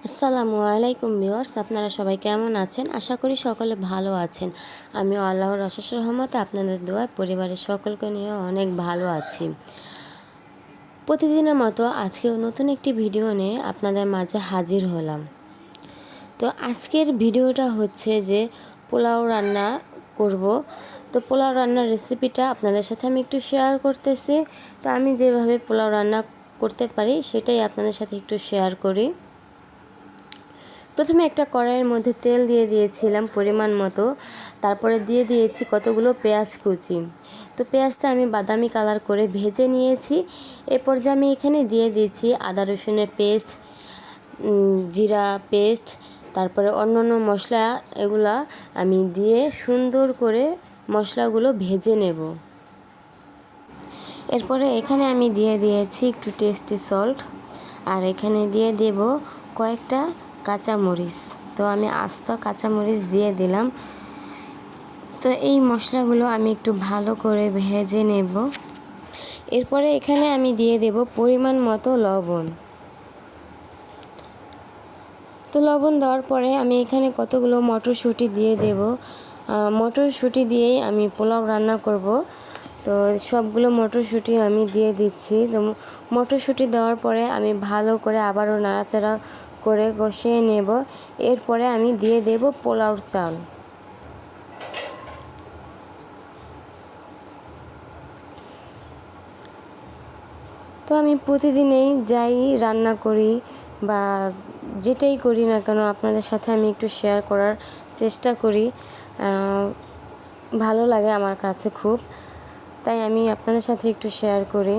আসসালামু আলাইকুম ভিউয়ার্স, আপনারা সবাই কেমন আছেন? আশা করি সকলে ভালো আছেন। আমি আল্লাহর অশেষ রহমতে আপনাদের দোয়ায় পরিবারের সকলকে নিয়ে অনেক ভালো আছি। প্রতিদিনের মতো আজকেও নতুন একটি ভিডিও নিয়ে আপনাদের মাঝে হাজির হলাম। তো আজকের ভিডিওটা হচ্ছে যে পোলাও রান্না করব। তো পোলাও রান্নার রেসিপিটা আপনাদের সাথে আমি একটু শেয়ার করতেছি। তো আমি যেভাবে পোলাও রান্না করতে পারি সেটাই আপনাদের সাথে একটু শেয়ার করি। প্রথমে একটা কড়াইয়ের মধ্যে তেল দিয়ে দিয়েছিলাম পরিমাণ মতো, তারপরে দিয়ে দিয়েছি কতগুলো পেঁয়াজ কুচি। তো পেঁয়াজটা আমি বাদামি কালার করে ভেজে নিয়েছি। এরপর যে আমি এখানে দিয়ে দিয়েছি আদা রসুনের পেস্ট, জিরা পেস্ট, তারপরে অন্যান্য মশলা, এগুলা আমি দিয়ে সুন্দর করে মশলাগুলো ভেজে নেব। এরপরে এখানে আমি দিয়ে দিয়েছি একটু টেস্টি সল্ট, আর এখানে দিয়ে দেব কয়েকটা কাঁচামরিচ। তো আমি আস্ত কাঁচামরিচ দিয়ে দিলাম। তো এই মশলাগুলো আমি একটু ভালো করে ভেজে নেব। এরপরে এখানে আমি দিয়ে দেব পরিমাণ মতো লবণ। তো লবণ দেওয়ার পরে আমি এখানে কতগুলো মটরশুঁটি দিয়ে দেব। মটরশুঁটি দিয়েই আমি পোলাও রান্না করব। তো সবগুলো মটরশুঁটি আমি দিয়ে দিচ্ছি। তো মটরশুঁটি দেওয়ার পরে আমি ভালো করে আবারও নাড়াচাড়া করে কষিয়ে নেব। এরপরে আমি দিয়ে দেব পোলাওর চাল। তো আমি প্রতিদিনেই যাই রান্না করি বা যেটাই করি না কেন আপনাদের সাথে আমি একটু শেয়ার করার চেষ্টা করি। ভালো লাগে আমার কাছে খুব, তাই আমি আপনাদের সাথে একটু শেয়ার করি।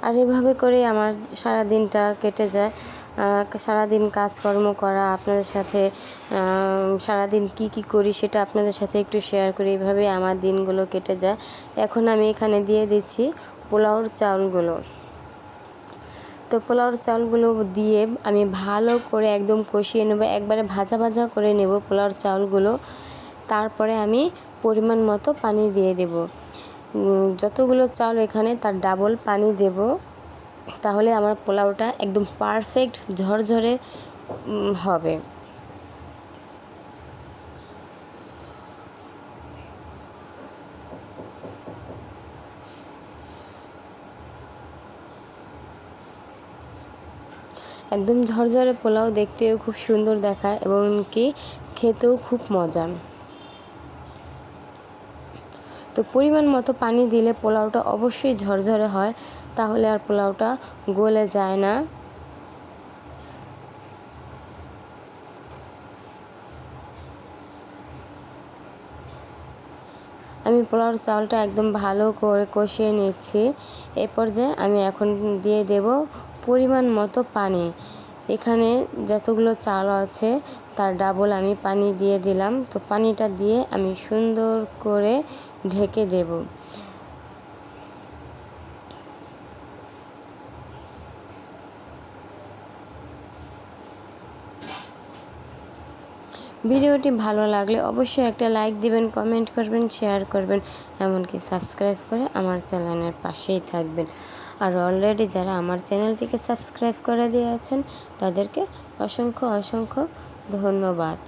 আর এভাবে করে আমার সারা দিনটা কেটে যায়। সারাদিন কাজকর্ম করা, আপনাদের সাথে সারাদিন কি করি সেটা আপনাদের সাথে একটু শেয়ার করি। এইভাবে আমার দিনগুলো কেটে যায়। এখন আমি এখানে দিয়ে দিচ্ছি পোলাওর চাউলগুলো। তো পোলাওর চাউলগুলো দিয়ে আমি ভালো করে একদম কষিয়ে নেব, একবারে ভাজা ভাজা করে নেব পোলাওর চাউলগুলো। তারপরে আমি পরিমাণ মতো পানি দিয়ে দেব। যতগুলো চাল এখানে তার ডাবল পানি দেব, তাহলে আমার পোলাওটা একদম পারফেক্ট ঝরঝরে হবে। একদম ঝরঝরে পোলাও দেখতেও খুব সুন্দর দেখায় এবং কি খেতেও খুব মজা। তো পরিমাণ মতো পানি দিলে পোলাওটা অবশ্যই ঝরঝরে হয়, তাহলে আর পোলাওটা গলে যায় না। আমি পোলাওর চালটা একদম ভালো করে কষিয়ে নিচ্ছি। এ পর্যায়ে আমি এখন দিয়ে দেব পরিমাণ মতো পানি। এখানে যতগুলো চাল আছে তার ডাবল আমি পানি দিয়ে দিলাম। তো পানিটা দিয়ে আমি সুন্দর করে ঢেকে দেব। ভিডিওটি ভালো লাগলে অবশ্যই একটা লাইক দিবেন, কমেন্ট করবেন, শেয়ার করবেন, এমনকি সাবস্ক্রাইব করে আমার চ্যানেলের পাশেই থাকবেন। আর অলরেডি যারা আমার চ্যানেলটিকে সাবস্ক্রাইব করে দিয়েছেন তাদেরকে অসংখ্য অসংখ্য ধন্যবাদ।